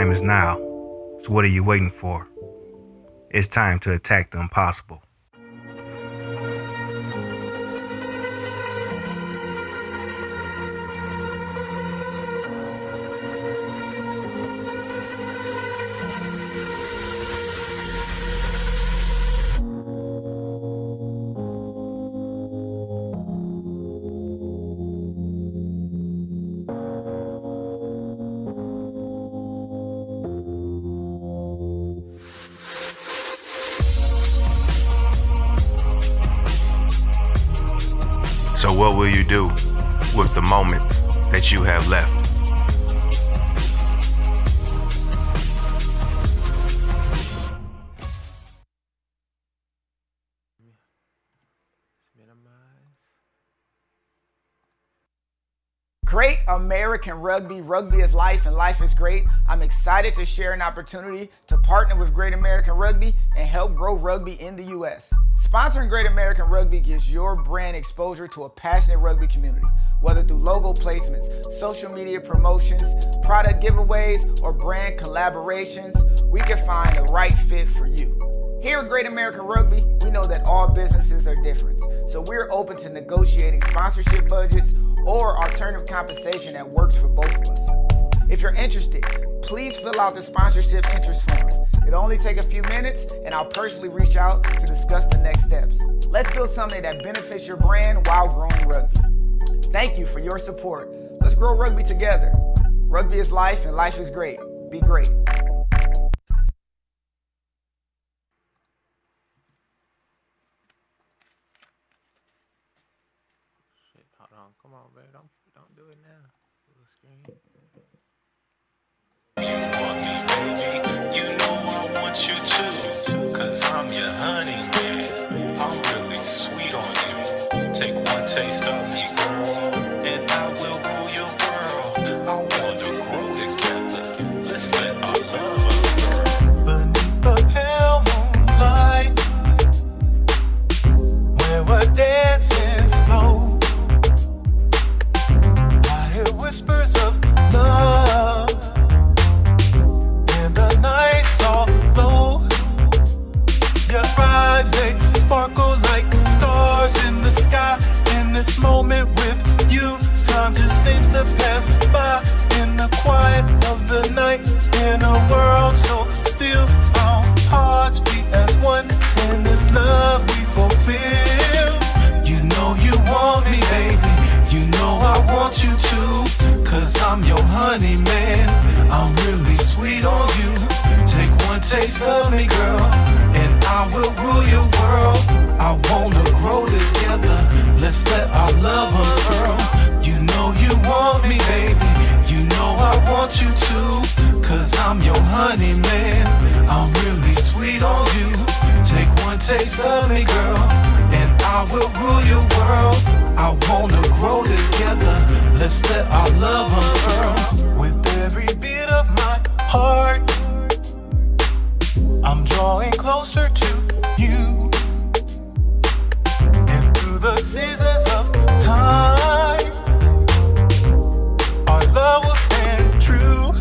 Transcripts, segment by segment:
time is now. So what are you waiting for? It's time to attack the impossible. So what will you do with the moments that you have left? Great American Rugby. Rugby is life and life is great. I'm excited to share an opportunity to partner with Great American Rugby and help grow rugby in the U.S. Sponsoring Great American Rugby gives your brand exposure to a passionate rugby community, whether through logo placements, social media promotions, product giveaways, or brand collaborations. We can find the right fit for you. Here at Great American Rugby, we know that all businesses are different, so we're open to negotiating sponsorship budgets or alternative compensation that works for both of us. If you're interested, please fill out the sponsorship interest form. It'll only take a few minutes, and I'll personally reach out to discuss the next steps. Let's build something that benefits your brand while growing rugby. Thank you for your support. Let's grow rugby together. Rugby is life, and life is great. Be great. Hold on, come on, baby. Don't do it now. Full screen. You want me, baby? You know I want you too. 'Cause I'm your honey, man. I'm really sweet on you. Take one taste of me, girl, and I will rule your world. I want to grow together. Let's let our love unfurl. Beneath the pale moonlight, where we're dancing slow. Whispers of love, and the night's all low. Your eyes, they sparkle like stars in the sky. In this moment with you, time just seems to pass by. In the quiet of the night, in a world so still, our hearts beat as one. In this love we fulfill. You know you want me, baby. You know I want you too. 'Cause I'm your honey, man. I'm really sweet on you. Take one taste of me, girl, and I will rule your world. I wanna grow together. Let's let our love unfurl. You know you want me, baby. You know I want you too. 'Cause I'm your honey, man. I'm really sweet on you. Take one taste of me, girl, and I will rule your world. I wanna grow together. Let's let our love unfurl. With every beat of my heart, I'm drawing closer to you. And through the seasons of time, our love will stand true.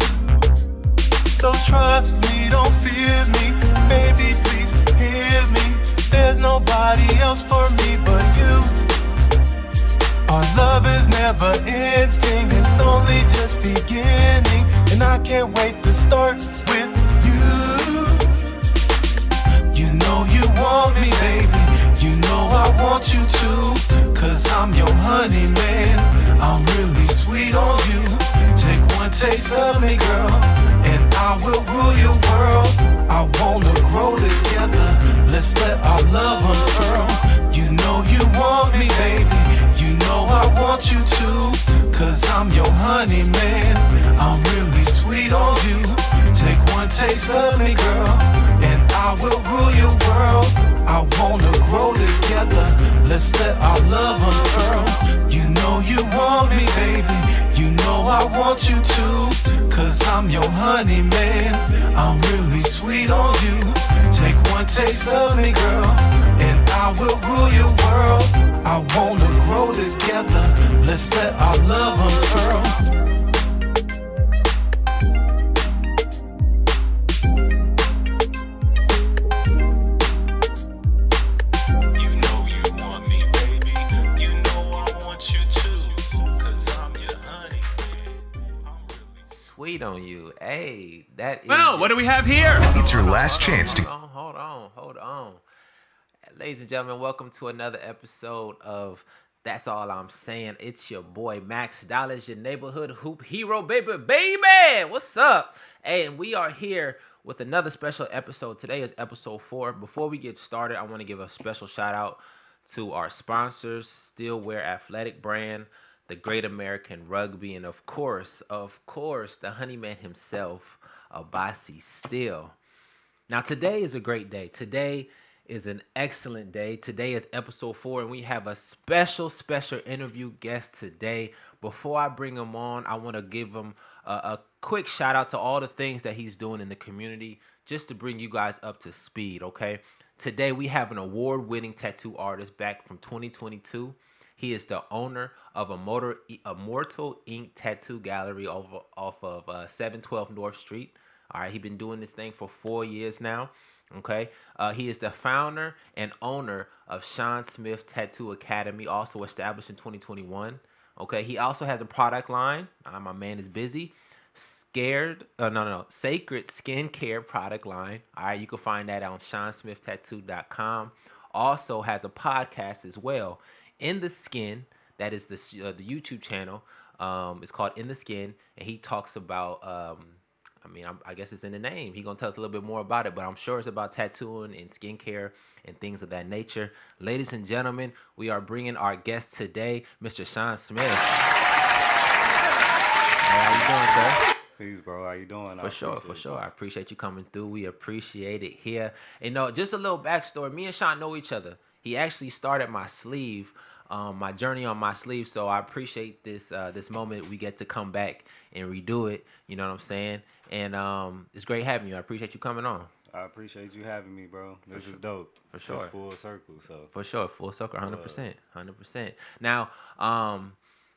So trust me, don't fear me. Baby, please hear me. There's nobody else for me but you. Our love is never ending, it's only just beginning. And I can't wait to start with you. You know you want me, baby. You know I want you too. 'Cause I'm your honey, man. I'm really sweet on you. Take one taste of me, girl, and I will rule your world. I wanna grow together. Let's let our love unfurl. You know you want me, baby. You know I want you too. 'Cause I'm your honey, man. I'm really sweet on you. Take one taste of me, girl, and I will rule your world. I wanna grow together. Let's let our love unfurl. You know you want me, baby. You know I want you too. 'Cause I'm your honey, man. I'm really sweet on you. Take one taste of me, girl, and I will rule your world. I wanna grow together. Let's let our love unfurl. on you. Hey, that is. Well, what do we have here? It's your last chance to. Hold on. Ladies and gentlemen, welcome to another episode of That's All I'm Saying. It's your boy Max Dollars, your neighborhood hoop hero, baby. What's up? Hey, and we are here with another special episode. Today is episode 4. Before we get started, I want to give a special shout out to our sponsors, Stillwear Athletic Brand, the Great American Rugby, and of course, the Honeyman himself, Abasi Still. Now, today is a great day. Today is an excellent day. Today is episode 4, and we have a special interview guest today. Before I bring him on, I want to give him a quick shout out to all the things that he's doing in the community, just to bring you guys up to speed, okay? Today, we have an award-winning tattoo artist back from 2022. He is the owner of Immortal Ink Tattoo Gallery off of 712 North Street. All right, he's been doing this thing for 4 years now. Okay, he is the founder and owner of Shawn Tattoo Academy, also established in 2021. Okay, he also has a product line. My man is busy. Sacred Skincare product line. All right, you can find that on ShawnSmithTattoo.com. Also has a podcast as well, In the Skin. That is the YouTube channel. It's called In the Skin, and he talks about. I guess it's in the name. He's going to tell us a little bit more about it, but I'm sure it's about tattooing and skincare and things of that nature. Ladies and gentlemen, we are bringing our guest today, Mr. Shawn Smith. Hey, how you doing, sir? Peace, bro. How you doing? For sure. I appreciate you coming through. We appreciate it here. And just a little backstory. Me and Shawn know each other. He actually started my sleeve, my journey on my sleeve. So I appreciate this moment we get to come back and redo it. You know what I'm saying? And it's great having you. I appreciate you coming on. I appreciate you having me, bro. This is dope. For sure. It's full circle. So for sure, full circle, 100%. Now,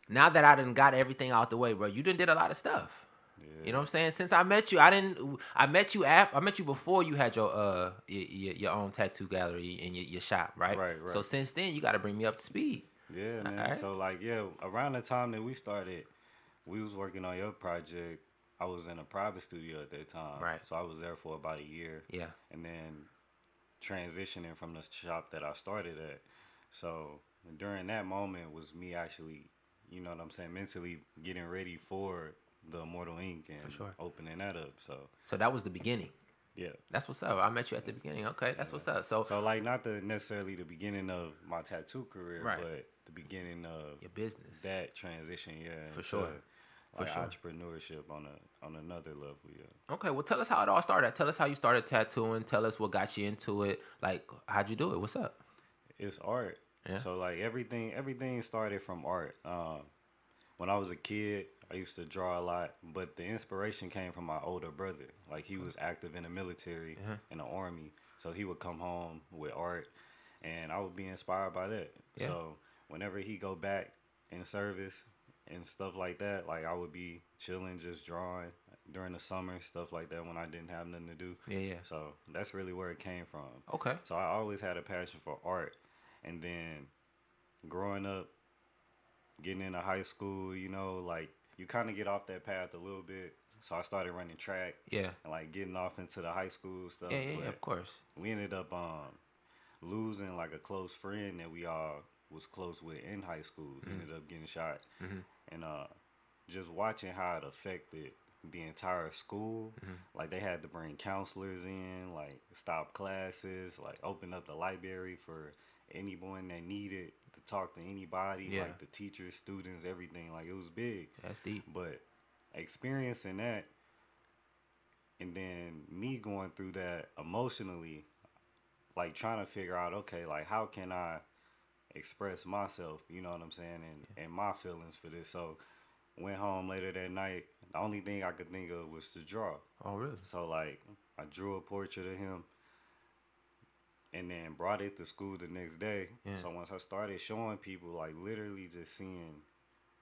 now that I done got everything out the way, bro, you done did a lot of stuff. Yeah. You know what I'm saying? Since I met you, I met you before you had your own tattoo gallery and your shop, right? Right. So since then, you got to bring me up to speed. Yeah, man. Right. So around the time that we started, we was working on your project. I was in a private studio at that time. Right. So I was there for about a year. Yeah. And then transitioning from the shop that I started at. So during that moment was me actually, you know what I'm saying, mentally getting ready for the Immortal Ink and opening that up. So that was the beginning. Yeah. That's what's up. I met you at the beginning. Okay, that's what's up. So like not necessarily the beginning of my tattoo career, but the beginning of your business. That transition, For sure. Entrepreneurship on another level, yeah. Okay, well tell us how it all started. Tell us how you started tattooing. Tell us what got you into it. Like, how'd you do it? What's up? It's art. Yeah. So like everything started from art. When I was a kid, I used to draw a lot, but the inspiration came from my older brother. Like he was active in the military, in the army, so he would come home with art, and I would be inspired by that. Yeah. So whenever he go back in service and stuff like that, like I would be chilling, just drawing during the summer, stuff like that when I didn't have nothing to do. Yeah. So that's really where it came from. Okay. So I always had a passion for art, and then growing up, getting into high school, you know, like you kind of get off that path a little bit. So I started running track. Yeah. And like getting off into the high school stuff. Yeah, of course. We ended up losing like a close friend that we all was close with in high school. Ended up getting shot. And just watching how it affected the entire school. Like they had to bring counselors in, like stop classes, like open up the library for anyone that needed to talk to anybody, like the teachers, students, everything. Like it was big. That's deep. But experiencing that, and then me going through that emotionally, like trying to figure out, okay, like how can I express myself, you know what I'm saying, and my feelings for this. So went home later that night. The only thing I could think of was to draw. Oh, really? So like I drew a portrait of him, and then brought it to school the next day. Yeah. So once I started showing people, like literally just seeing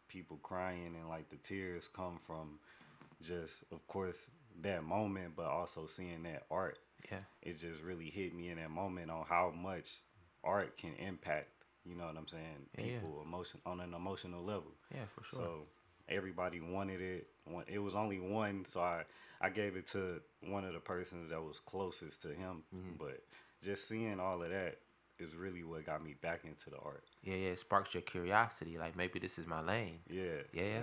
people crying and like the tears come from just, of course, that moment, but also seeing that art. Yeah. It just really hit me in that moment on how much art can impact, you know what I'm saying, people emotion on an emotional level. Yeah, for sure. So everybody wanted it. It was only one, so I gave it to one of the persons that was closest to him. But just seeing all of that is really what got me back into the art. Yeah, it sparks your curiosity. Like maybe this is my lane. Yeah.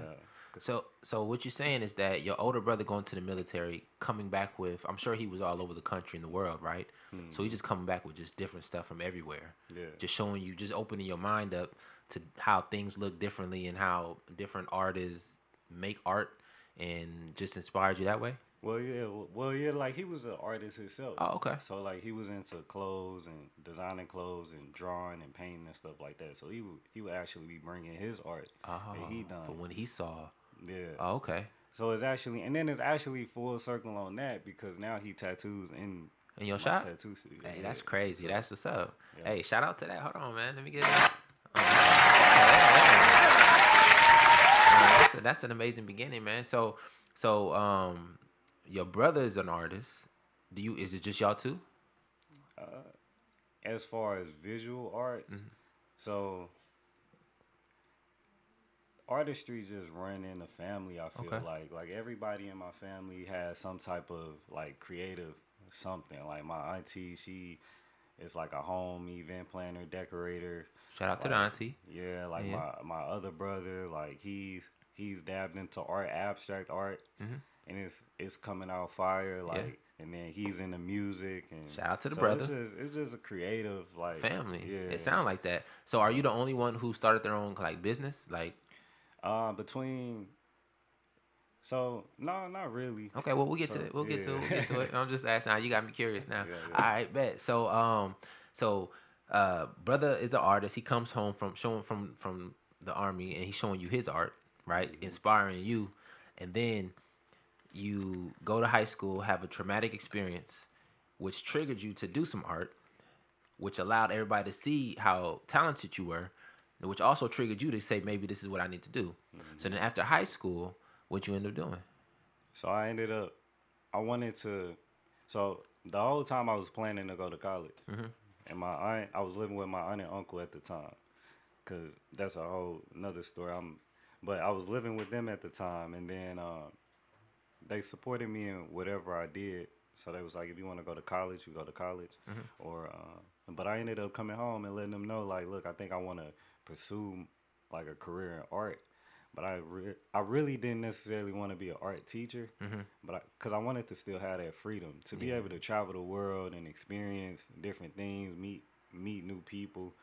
So what you're saying is that your older brother going to the military, coming back with, I'm sure he was all over the country and the world, right? So he's just coming back with just different stuff from everywhere. Yeah. Just showing you, just opening your mind up to how things look differently and how different artists make art, and just inspired you that way. Well, yeah. Like he was an artist himself. Oh, okay. So like he was into clothes and designing clothes and drawing and painting and stuff like that. So he would actually be bringing his art that he done. For when he saw. Yeah. Oh, okay. So it's actually full circle on that because now he tattoos in your my shop. Tattoo studio. Hey, Yeah. that's crazy. So, That's what's up. yeah. Hey, shout out to that. Hold on, man. Let me get it. That's an amazing beginning, man. So, your brother is an artist. Is it just y'all two? As far as visual arts, so artistry just run in the family. I feel like everybody in my family has some type of like creative something. Like my auntie, she is like a home event planner, decorator. Shout out to the auntie. Yeah, like my other brother, like he's dabbed into art, abstract art, and it's coming out fire. Like, and then he's into music. And shout out to the brother. It's just a creative like family. Yeah, it sounds like that. So, are you the only one who started their own like business? Like, So no, not really. Okay, well we'll get to it. We'll get to it. I'm just asking. You got me curious now. Yeah. All right, bet. So brother is an artist. He comes home from the army, and he's showing you his art, right? Inspiring you, and then you go to high school, have a traumatic experience, which triggered you to do some art, which allowed everybody to see how talented you were, which also triggered you to say maybe this is what I need to do. So then after high school, what you end up doing? So so the whole time I was planning to go to college. And I was living with my aunt and uncle at the time, because that's a whole another story. But I was living with them at the time, and then they supported me in whatever I did. So they was like, if you want to go to college, you go to college. But I ended up coming home and letting them know, like, look, I think I want to pursue like a career in art. But I really didn't necessarily want to be an art teacher, but because I wanted to still have that freedom to be able to travel the world and experience different things, meet new people,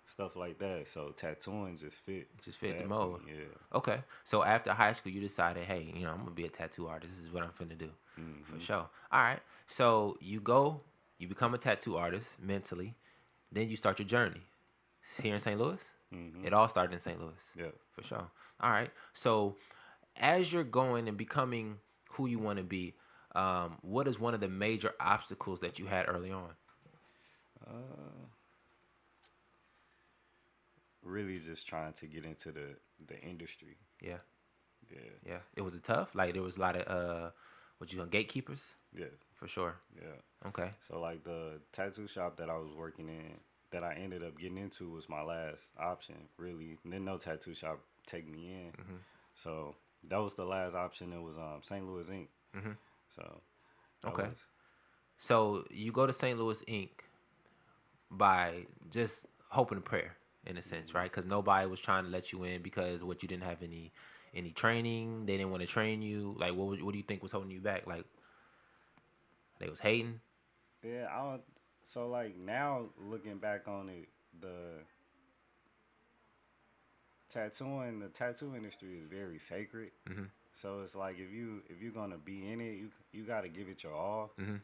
stuff like that. So tattooing just fit the mold. Yeah. Okay. So after high school, you decided, hey, I'm gonna be a tattoo artist. This is what I'm finna do, for sure. All right. So you become a tattoo artist mentally, then you start your journey here in St. Louis. It all started in St. Louis. Yeah. For sure. All right. So as you're going and becoming who you want to be, what is one of the major obstacles that you had early on? Really just trying to get into the industry. Yeah. Yeah. It was tough. Like there was a lot of gatekeepers. Yeah. For sure. Yeah. Okay. So like the tattoo shop that I was working in, that I ended up getting into, was my last option, really. And then no tattoo shop take me in. So that was the last option. It was St. Louis Inc. So okay. So you go to St. Louis Inc. by just hoping and prayer, in a sense, right? Because nobody was trying to let you in because you didn't have any training. They didn't want to train you. Like what do you think was holding you back? Like they was hating? Yeah, so like now looking back on it, the tattoo industry is very sacred. So it's like if you're gonna be in it, you gotta give it your all, and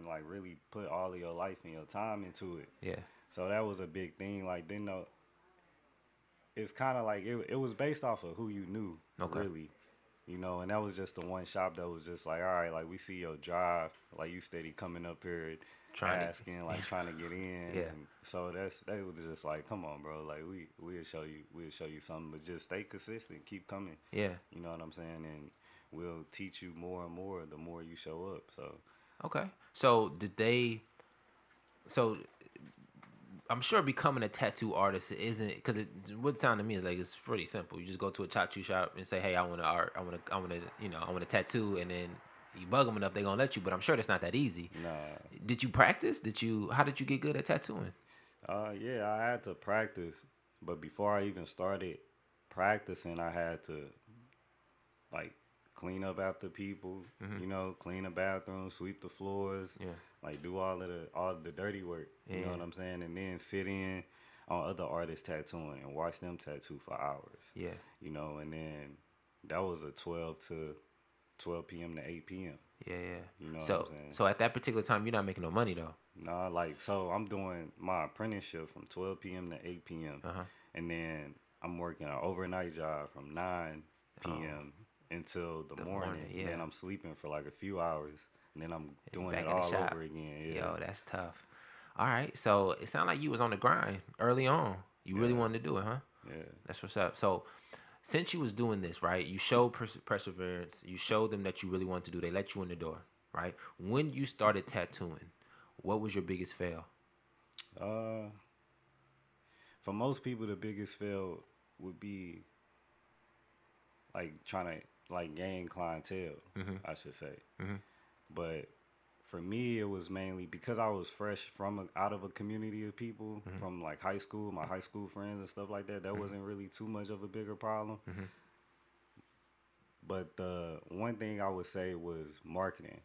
like really put all of your life and your time into it. Yeah. So that was a big thing. Like then it's kind of like it was based off of who you knew, really. And that was just the one shop that was just like, all right, like we see your drive, like you steady coming up here trying to get in. Yeah. And so that was just like, come on, bro, like we'll show you something, but just stay consistent, keep coming. Yeah. You know what I'm saying? And we'll teach you more and more the more you show up. So okay. So I'm sure becoming a tattoo artist isn't, because it would sound to me is like it's pretty simple. You just go to a tattoo shop and say, "Hey, I want to art. I want to, I want a tattoo," and then you bug them enough, they're gonna let you. But I'm sure that's not that easy. Nah. Did you practice? How did you get good at tattooing? Yeah, I had to practice, but before I even started practicing, I had to like clean up after people, clean the bathroom, sweep the floors, like do all of the dirty work. You know what I'm saying? And then sit in on other artists tattooing and watch them tattoo for hours. Yeah. And then that was a 12 p.m. to 8 p.m. Yeah. You know what I'm saying? So at that particular time, you're not making no money though. Nah, so I'm doing my apprenticeship from 12 p.m. to 8 p.m. And then I'm working an overnight job from 9 p.m. until the morning. And then I'm sleeping for like a few hours. And then I'm doing it all over again. Yeah. Yo, that's tough. All right. So it sounded like you was on the grind early on. You really wanted to do it, huh? Yeah. That's what's up. So since you was doing this, right, you showed perseverance. You showed them that you really wanted to do. They let you in the door, right? When you started tattooing, what was your biggest fail? For most people, the biggest fail would be like trying to like gain clientele, I should say. But for me, it was mainly because I was fresh out of a community of people from like high school, my high school friends and stuff like that. That wasn't really too much of a bigger problem. But the one thing I would say was marketing,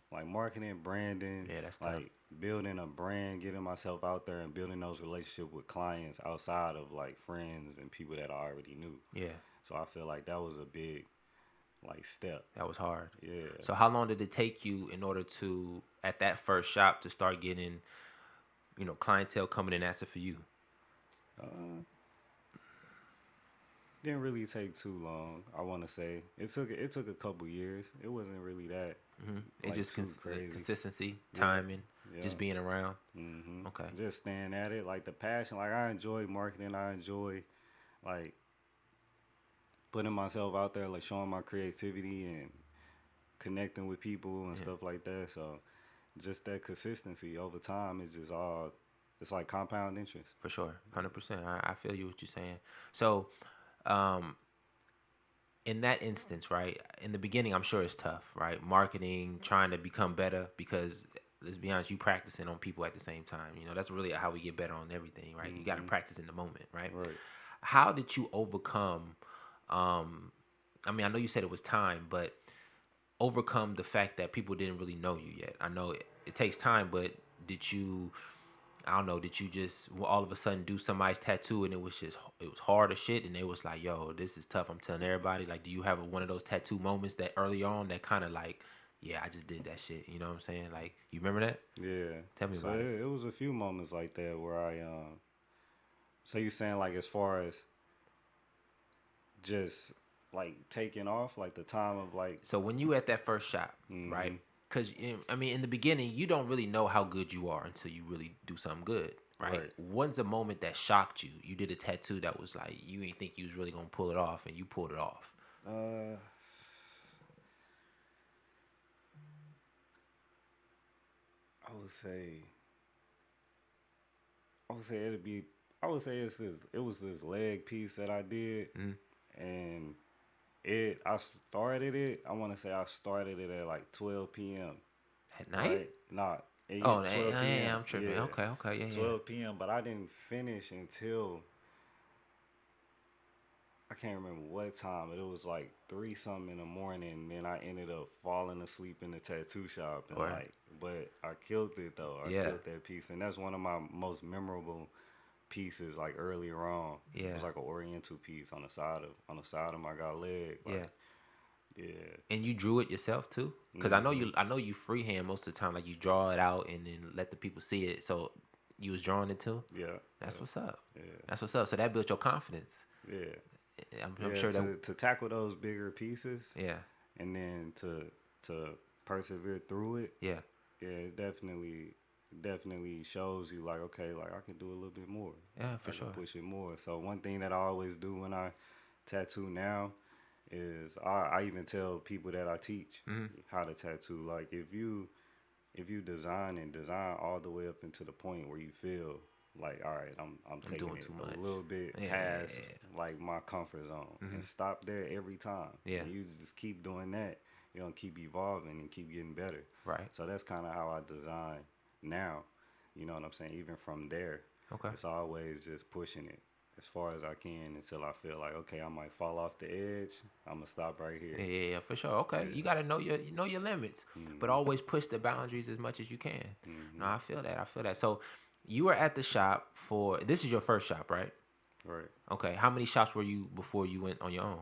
branding, that's like tough. building a brand, getting myself out there and building those relationships with clients outside of like friends and people that I already knew. Yeah. So I feel like that was a big step. That was hard. Yeah. So how long did it take you in order to, at that first shop, to start getting, clientele coming and asking for you? Didn't really take too long. I want to say it took a couple years. It wasn't really that. It just crazy. Consistency, timing, just being around. Okay. Just staying at it, like the passion. Like I enjoy marketing. I enjoy like putting myself out there, like showing my creativity and connecting with people and stuff like that. So just that consistency over time is just it's like compound interest. For sure, 100%. I feel you what you're saying. So, in that instance, right, in the beginning, I'm sure it's tough, right? Marketing, trying to become better because, let's be honest, you practicing on people at the same time. That's really how we get better on everything, right? You got to practice in the moment, right? Right. How did you overcome, I know you said it was time, but overcome the fact that people didn't really know you yet? I know it takes time, but did you just all of a sudden do somebody's tattoo and it was hard as shit and it was like, yo, this is tough, I'm telling everybody? Like, do you have one of those tattoo moments that early on that kind of like, yeah, I just did that shit, you know what I'm saying? Like, you remember that? Yeah. Tell me about it. It was a few moments like that where I, so you saying like as far as just like taking off, like the time of like. So when you at that first shop, right? Because, in the beginning, you don't really know how good you are until you really do something good, right? When's a moment that shocked you? You did a tattoo that was like, you didn't think you was really going to pull it off, and you pulled it off. I would say it was this leg piece that I did, and I started it at like 12 p.m. At night? Right? Nah. 12 p.m. Yeah, I'm tripping. Yeah. Okay, yeah. 12 p.m. But I didn't finish until I can't remember what time, but it was like 3 something in the morning. And then I ended up falling asleep in the tattoo shop, and but I killed it though. I killed that piece, and that's one of my most memorable pieces. Like earlier on, it was like an oriental piece on the side of my leg. Like, yeah. And you drew it yourself too? Because I know you freehand most of the time. Like you draw it out and then let the people see it. So you was drawing it too? Yeah. That's what's up. Yeah. That's what's up. So that built your confidence. Yeah. I'm sure to tackle those bigger pieces. Yeah. And then to persevere through it. Yeah. Yeah, it definitely shows you like, okay, like I can do a little bit more. Yeah, for sure. Push it more. So one thing that I always do when I tattoo now is I even tell people that I teach how to tattoo. Like if you design all the way up into the point where you feel like, all right, I'm taking doing it too much. a little bit past like my comfort zone, and stop there every time. Yeah. And you just keep doing that. You're gonna keep evolving and keep getting better. Right. So that's kind of how I design now. You know what I'm saying? Even from there, Okay. it's always just pushing it as far as I can until I feel like, okay, I might fall off the edge. I'm gonna stop right here. Yeah, for sure. Okay, Yeah. you gotta know your limits, but always push the boundaries as much as you can. No, I feel that. So, you were at the shop for this is your first shop, right? Right. Okay. How many shops were you before you went on your own?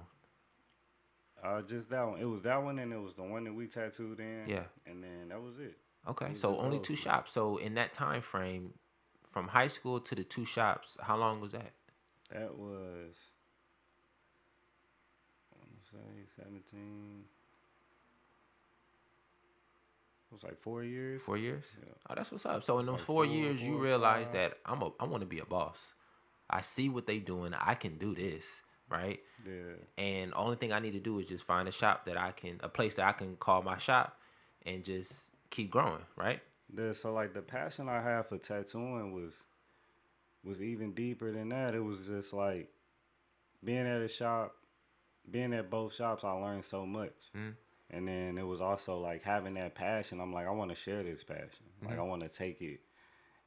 Just that one. It was that one, and it was the one that we tattooed in. Yeah. And then that was it. Okay, It was so just only those 2 two. shops. So in that time frame, from high school to the 2 shops, how long was that? That was, I want to say 17. It was like 4 years. 4 years? Yeah. Oh, that's what's up. So in those Like 4 4, years, you 4, realized 5. that I want to be a boss. I see what they doing. I can do this, right? Yeah. And only thing I need to do is just find a place that I can call my shop, and just keep growing, right? So like the passion I had for tattooing was even deeper than that. It was just like being at a shop, being at both shops, I learned so much. And then it was also like having that passion. I'm like, I want to share this passion. Like I want to take it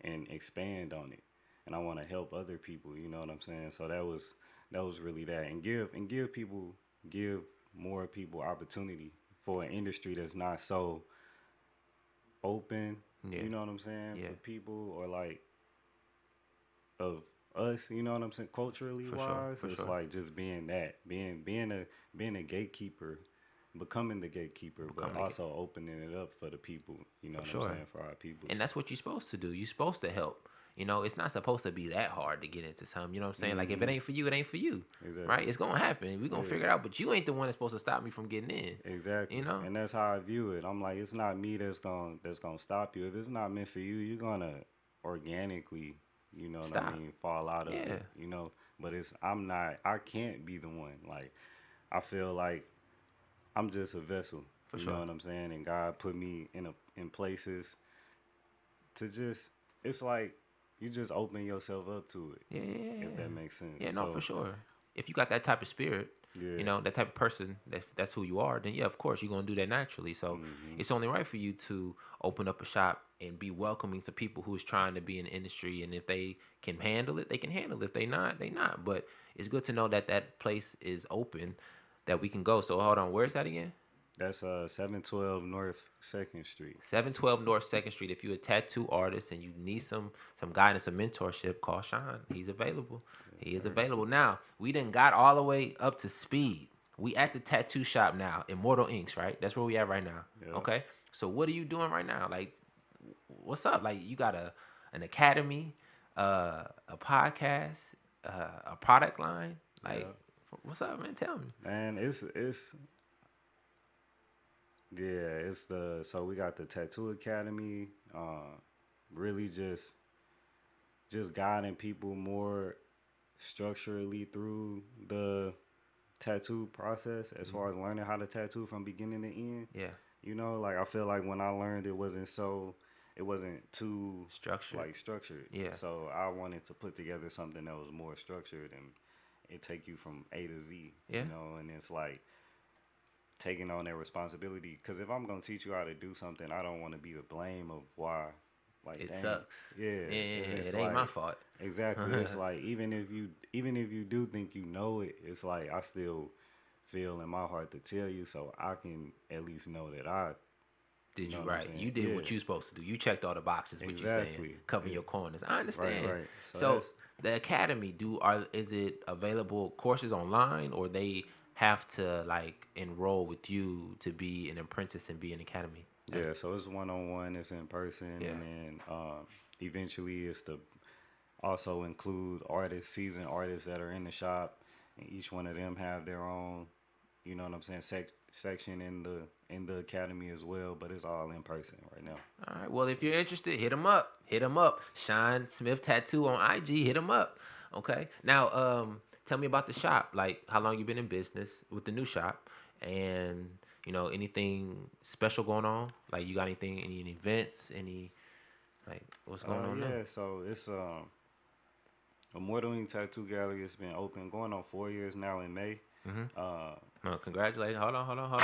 and expand on it, and I want to help other people. You know what I'm saying? So that was really that, and give more people opportunity for an industry that's not so open. Yeah. You know what I'm saying? Yeah. For people, or like of us, you know what I'm saying, culturally wise. For It's sure. like just being a gatekeeper, becoming the gatekeeper, but also opening it up for the people. You know what I'm saying, for our people. And that's what you're supposed to do. You're supposed to help. You know, it's not supposed to be that hard to get into something. You know what I'm saying? Like, if it ain't for you, it ain't for you. Exactly. Right? It's going to happen. We're going to figure it out. But you ain't the one that's supposed to stop me from getting in. Exactly. You know? And that's how I view it. I'm like, it's not me that's gonna stop you. If it's not meant for you, you're gonna organically, you know what I mean, fall out of it. You know? But I can't be the one. Like, I feel like I'm just a vessel. You know what I'm saying? And God put me in places to just, it's like you just open yourself up to it. Yeah. If that makes sense. Yeah, no, for sure. If you got that type of spirit, you know, that type of person, that's who you are, then yeah, of course, you're going to do that naturally. So it's only right for you to open up a shop and be welcoming to people who's trying to be in the industry. And if they can handle it, they can handle it. If they not, they not. But it's good to know that that place is open, that we can go. So hold on, where's that again? That's 712 North 2nd Street. 712 North 2nd Street. If you're a tattoo artist and you need some guidance, some mentorship, call Shawn. He's available. He is available. Now, we done got all the way up to speed. We at the tattoo shop now, Immortal Inks, right? That's where we at right now. Yeah. Okay? So what are you doing right now? Like, what's up? Like, you got an academy, a podcast, a product line? Like, what's up, man? Tell me. Man, so we got the Tattoo Academy, really just guiding people more structurally through the tattoo process as far as learning how to tattoo from beginning to end. Yeah. You know, like I feel like when I learned it wasn't too structured. Yeah. So I wanted to put together something that was more structured and it take you from A to Z. Yeah. You know, and it's like taking on that responsibility, because if I'm gonna teach you how to do something, I don't want to be the blame of why. Like, it dang, sucks. Yeah, it ain't my fault. Exactly. It's like even if you do think you know it, it's like I still feel in my heart to tell you, so I can at least know that I did know you what I'm right. saying? You did what you supposed to do. You checked all the boxes. What you saying? Covering your corners. I understand. Right. So the academy, is it available courses online, or they have to like enroll with you to be an apprentice and be an academy? Yeah, so it's one-on-one, it's in person, and then eventually it's to also include seasoned artists that are in the shop, and each one of them have their own, you know what I'm saying, section in the academy as well, but it's all in person right now. All right, well, if you're interested, hit him up. Shawn Smith Tattoo on IG, hit him up. Okay, now tell me about the shop, like how long you been in business with the new shop, and you know, anything special going on? Like, you got any events, like, what's going on Yeah, there? so it's Immortal Ink Tattoo Gallery has been open going on 4 years now in May. No, congratulations. Hold on.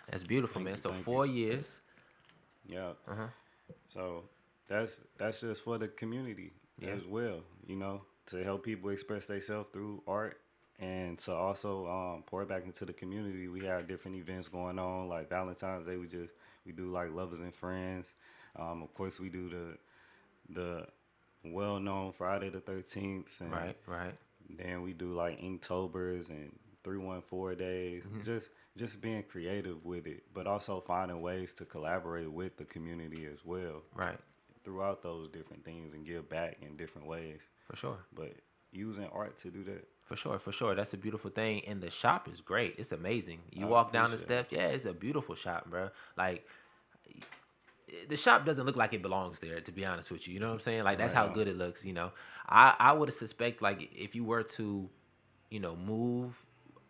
That's beautiful, man. So 4 years. Yeah. So that's just for the community as well, you know, to help people express themselves through art and to also pour back into the community. We have different events going on, like Valentine's Day. We do like Lovers and Friends. Of course, we do the well-known Friday the 13th. And Right. then we do like Inktober's and 314 days. Just being creative with it, but also finding ways to collaborate with the community as well. Right. Throughout those different things and give back in different ways. For sure. But using art to do that. For sure. That's a beautiful thing. And the shop is great. It's amazing. You walk down the steps. Yeah, it's a beautiful shop, bro. Like, the shop doesn't look like it belongs there, to be honest with you. You know what I'm saying? Like, that's how good it looks, you know. I would suspect, like, if you were to, you know, move,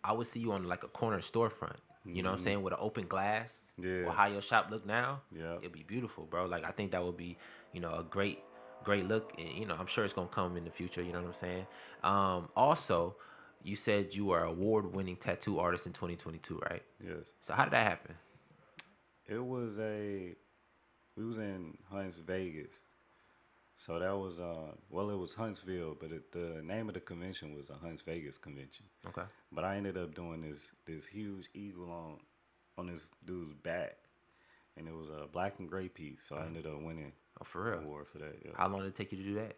I would see you on, like, a corner storefront. You know what I'm saying? With an open glass. Yeah. Or how your shop look now. Yeah. It'd be beautiful, bro. Like, I think that would be, you know, a great look. And, you know, I'm sure it's going to come in the future. You know what I'm saying? Also, you said you are award-winning tattoo artist in 2022, right? Yes. So how did that happen? It was we was in Hunts, Vegas. So that was, it was Huntsville, but the name of the convention was a Hunts Vegas convention. Okay. But I ended up doing this huge eagle on this dude's back. And it was a black and gray piece. So I ended up winning for real? an award for that. Yeah. How long did it take you to do that?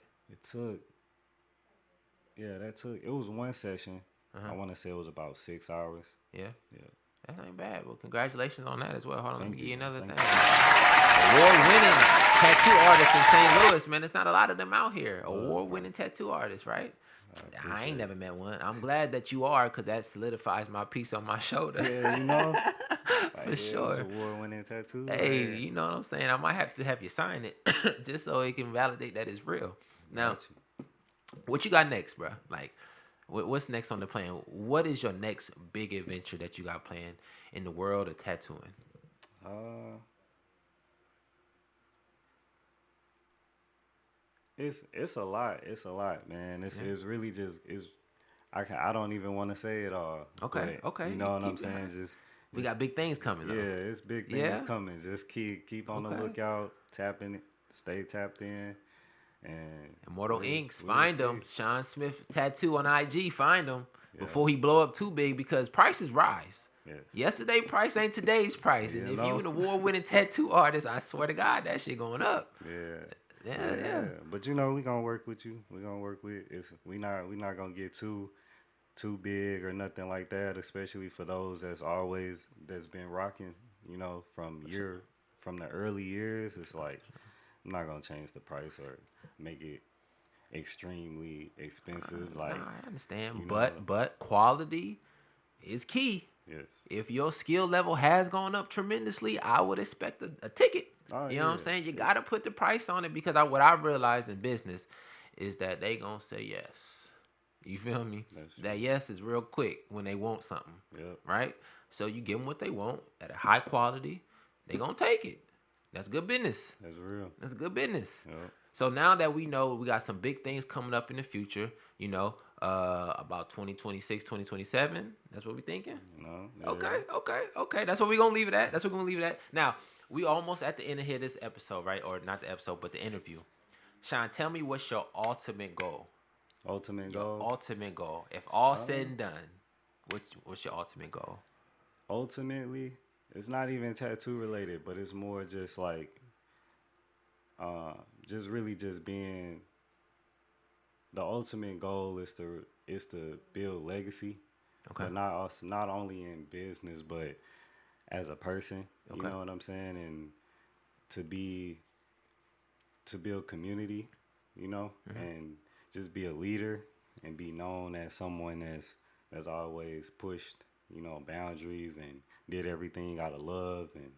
It was one session. I want to say it was about 6 hours. Yeah? Yeah. That ain't bad. Well, congratulations on that as well. Hold on, let me give you another thing. Thank Award-winning tattoo artists in St. Louis, man. There's not a lot of them out here. Award-winning tattoo artists, right? I ain't never met one. I'm glad that you are, because that solidifies my piece on my shoulder. Yeah, you know? For sure. Award-winning tattoo. Hey, man. you know what I'm saying? I might have to have you sign it just so it can validate that it's real. Now, what you got next, bro? Like, what's next on the plan? What is your next big adventure that you got planned in the world of tattooing? It's a lot. It's a lot, man. It's really just I don't even want to say it all. Okay. You know what I'm saying? We got big things coming, though. Yeah, it's big things coming. Just keep on the lookout, tapping it, stay tapped in. And Immortal Inks, find them. Shawn Smith Tattoo on IG, find them before he blow up too big, because prices rise. Yes. Yesterday price ain't today's price. And if you an award-winning tattoo artist, I swear to God, that shit going up. Yeah. But you know, we gonna work with you. We gonna work with we not gonna get too big or nothing like that. Especially for those that's been rocking. You know, from the early years. It's like I'm not gonna change the price or make it extremely expensive. Like I understand, but quality is key. Yes. If your skill level has gone up tremendously, I would expect a ticket. You know what I'm saying? You got to put the price on it, because what I realized in business is that they going to say yes. You feel me? That yes is real quick when they want something. Yep. Right? So you give them what they want at a high quality, they going to take it. That's good business. That's real. That's good business. Yep. So now that we know we got some big things coming up in the future, you know, about 2026, 2027, that's what we're thinking? No. Yeah. Okay. That's what we're going to leave it at. Now, we almost at the end of here this episode, right? Or not the episode, but the interview. Shawn, tell me what's your ultimate goal? Ultimate goal. If all said and done, what's your ultimate goal? Ultimately, it's not even tattoo related, but it's more just like, just really just being. The ultimate goal is to build legacy, but not only in business, but as a person. You know what I'm saying, and to build community, you know, and just be a leader and be known as someone that's always pushed, you know, boundaries and did everything out of love, and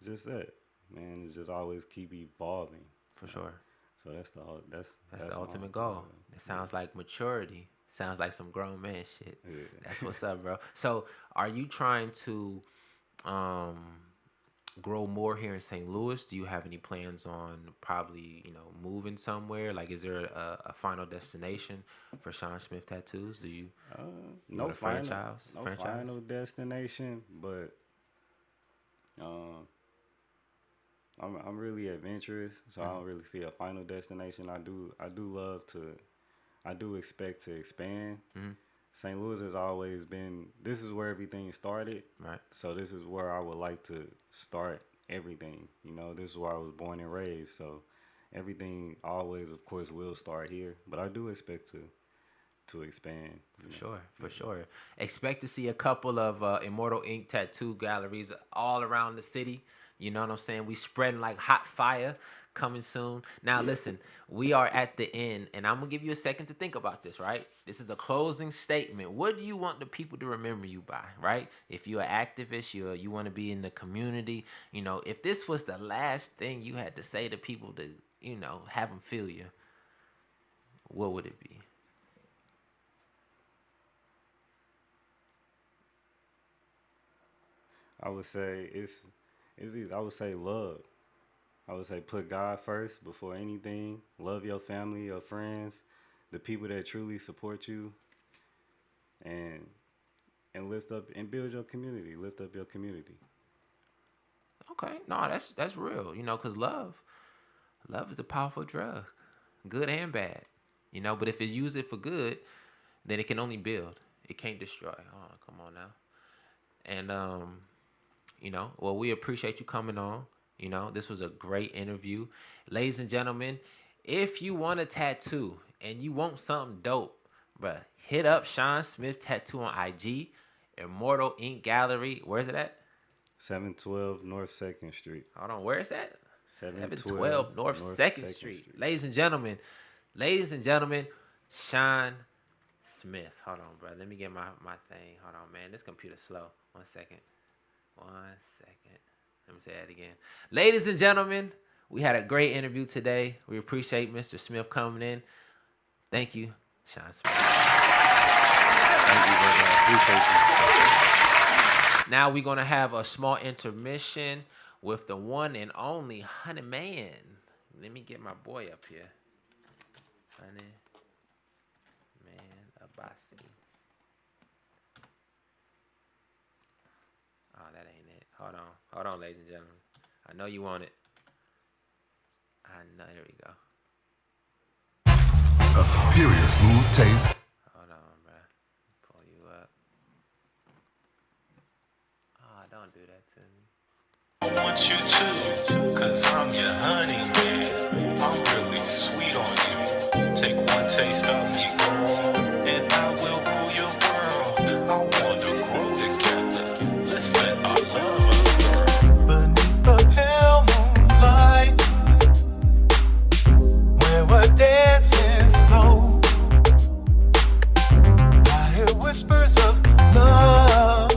just that, man. It's just always keep evolving. For sure. So that's the ultimate goal. It sounds like maturity. Sounds like some grown man shit. Yeah. That's what's up, bro. So are you trying to grow more here in St. Louis? Do you have any plans on probably, moving somewhere? Like, is there a final destination for Shawn Smith Tattoos? Do you no franchise? Final destination, but I'm really adventurous, so I don't really see a final destination. I do expect to expand. St. Louis has always been, this is where everything started. Right. So this is where I would like to start everything. This is where I was born and raised. So everything always, of course, will start here. But I do expect to expand. For sure. Expect to see a couple of Immortal Ink tattoo galleries all around the city. You know what I'm saying? We spreading like hot fire. Coming soon. Now, listen, we are at the end, and I'm going to give you a second to think about this, right? This is a closing statement. What do you want the people to remember you by, right? If you're an activist, you want to be in the community, if this was the last thing you had to say to people to, have them feel you, what would it be? I would say I would say love. I would say put God first before anything. Love your family, your friends, the people that truly support you, and lift up and build your community. Lift up your community. Okay, no, that's real. Because love is a powerful drug, good and bad. But if you use it for good, then it can only build. It can't destroy. Oh, come on now. And well, we appreciate you coming on. This was a great interview. Ladies and gentlemen, if you want a tattoo and you want something dope, bruh, hit up Shawn Smith Tattoo on IG, Immortal Ink Gallery. Where's it at? 712 North 2nd Street. Hold on, where is that? 712 North 2nd Street. Ladies and gentlemen, Shawn Smith. Hold on, bro. Let me get my thing. Hold on, man. This computer's slow. 1 second. Let me say that again. Ladies and gentlemen, we had a great interview today. We appreciate Mr. Smith coming in. Thank you, Shawn Smith. Thank you, brother. Appreciate you. Now we're going to have a small intermission with the one and only Honey Man. Let me get my boy up here. Honey Man Abasi. Oh, that ain't it. Hold on, ladies and gentlemen. I know you want it. Here we go. A superior smooth taste. Hold on, bro. Pull you up. Oh, don't do that to me. I want you to, 'cause I'm your honey, man. I'm really sweet on you. Take one taste of me, girl, and I will rule your world. I want to grow together. Let's let our love unfurl. Beneath the pale moonlight, where we're dancing slow, I hear whispers of love.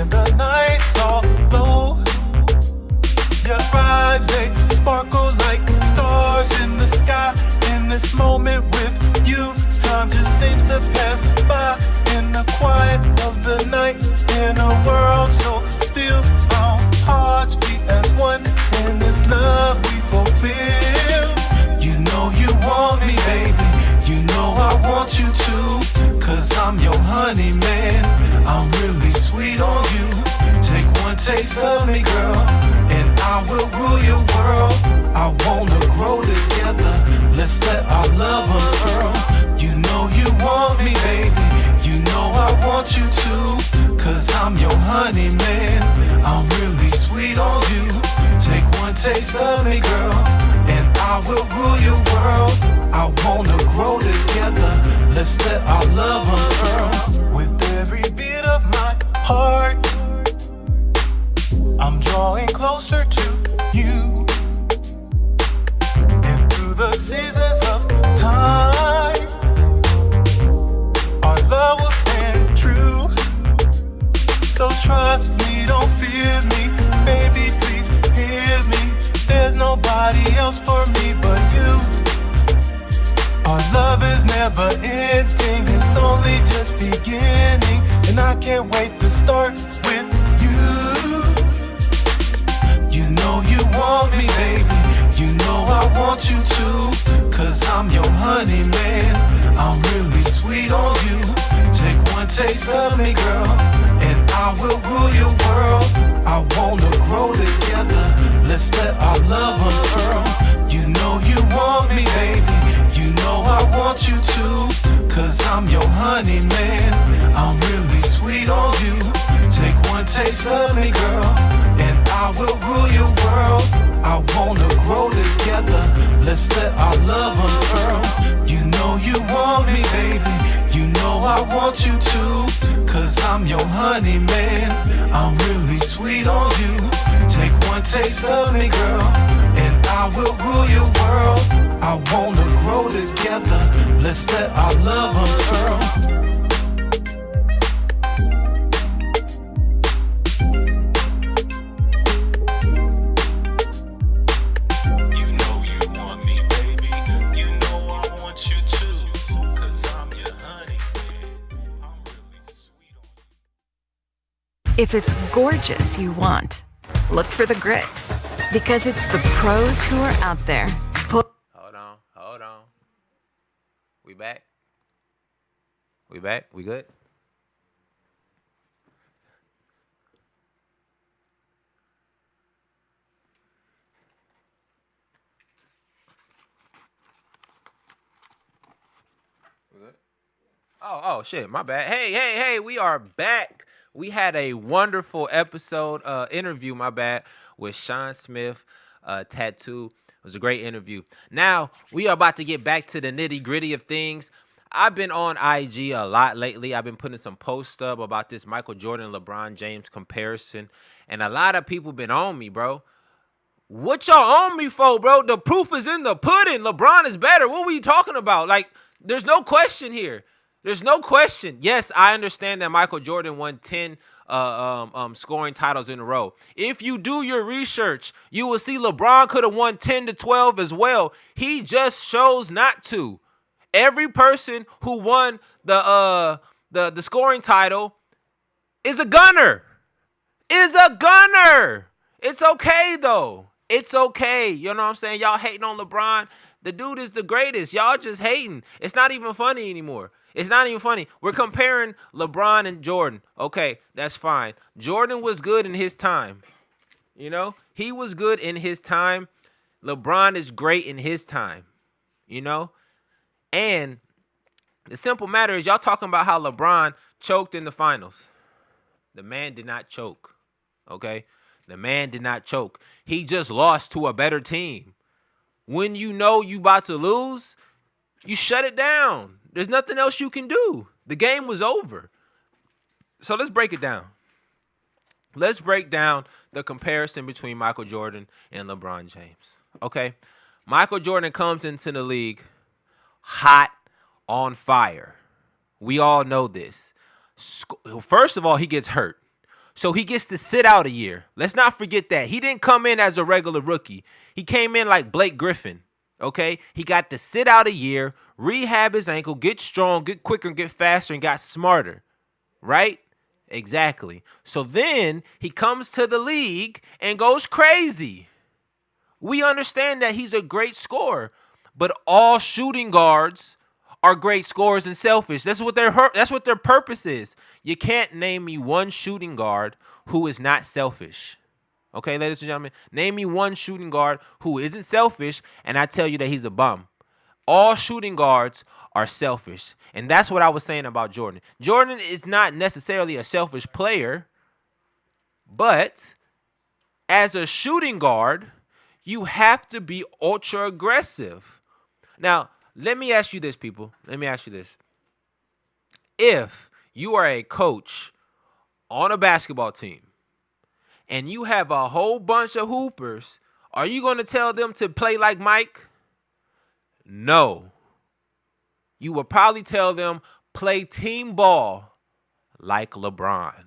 The night soft glow, your eyes, they sparkle like stars in the sky. In this moment with you, time just seems to pass by. In the quiet of the night, in a world so still, our hearts beat as one. In this love we fulfill. You know you want me, baby. You know I want you to, 'cause I'm your honey man. I'm really sweet on you. Take one taste of me, girl, and I will rule your world. I wanna grow together. Let's let our love unfurl. You know you want me, baby. You know I want you to, 'cause I'm your honey man. I'm really sweet on you. Take one taste of me, girl, and I will rule your world. I wanna grow together. Let's let our love unfurl. With every beat of my heart, I'm drawing closer to you. And through the seasons of time, our love will stand true. So trust me, don't fear me. Baby, please hear me. There's nobody else for me but you. Our love is never ending, it's only just beginning. And I can't wait to start with you. I'm your honey man. I'm really sweet on you. Take one taste of me, girl, and I will rule your world. I wanna grow together. Let's let our love unfurl. You know you want me, baby. You know I want you too. Cause I'm your honey man. I'm really sweet on you. Take one taste of me, girl, and I will rule your world. I wanna grow together. Let's let our love unfurl. If it's gorgeous you want, look for the grit. Because it's the pros who are out there. Hold on. We back? We back? We good? We good? Oh, shit, my bad. Hey, we are back. We had a wonderful episode, interview, with Shawn Smith, Tattoo. It was a great interview. Now, we are about to get back to the nitty-gritty of things. I've been on IG a lot lately. I've been putting some posts up about this Michael Jordan, LeBron James comparison. And a lot of people been on me, bro. What y'all on me for, bro? The proof is in the pudding. LeBron is better. What were you talking about? Like, there's no question here. There's no question. Yes, I understand that Michael Jordan won 10 scoring titles in a row. If you do your research, you will see LeBron could have won 10 to 12 as well. He just chose not to. Every person who won the scoring title is a gunner. It's okay, though. It's okay. You know what I'm saying? Y'all hating on LeBron. The dude is the greatest. Y'all just hating. It's not even funny anymore. It's not even funny. We're comparing LeBron and Jordan. Okay, that's fine. Jordan was good in his time. You know, he was good in his time. LeBron is great in his time. You know, and the simple matter is y'all talking about how LeBron choked in the finals. The man did not choke. Okay, the man did not choke. He just lost to a better team. When you know you about to lose, you shut it down. There's nothing else you can do. The game was over. So let's break it down. Let's break down the comparison between Michael Jordan and LeBron James. Okay? Michael Jordan comes into the league hot, on fire. We all know this. First of all, he gets hurt. So he gets to sit out a year. Let's not forget that. He didn't come in as a regular rookie. He came in like Blake Griffin. Okay? He got to sit out a year, rehab his ankle, get strong, get quicker, get faster, and got smarter. Right? Exactly. So then he comes to the league and goes crazy. We understand that he's a great scorer, but all shooting guards are great scorers and selfish. That's what their purpose is. You can't name me one shooting guard who is not selfish. Okay, ladies and gentlemen, name me one shooting guard who isn't selfish, and I tell you that he's a bum. All shooting guards are selfish, and that's what I was saying about Jordan. Jordan is not necessarily a selfish player, but as a shooting guard, you have to be ultra aggressive. Now, let me ask you this, people. Let me ask you this. If you are a coach on a basketball team and you have a whole bunch of hoopers, are you going to tell them to play like Mike? No. You will probably tell them play team ball like LeBron.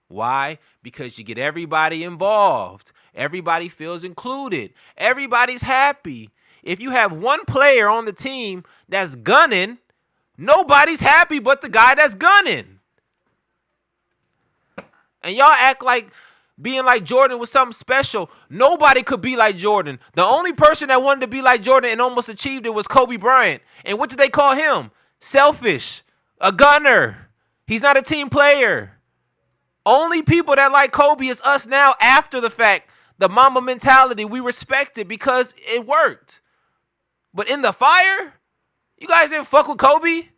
Why? Because you get everybody involved. Everybody feels included. Everybody's happy. If you have one player on the team that's gunning, nobody's happy but the guy that's gunning. And y'all act like being like Jordan was something special. Nobody could be like Jordan. The only person that wanted to be like Jordan and almost achieved it was Kobe Bryant. And what did they call him? Selfish. A gunner. He's not a team player. Only people that like Kobe is us now after the fact. The Mamba mentality, we respect it because it worked. But in the fire, you guys didn't fuck with Kobe.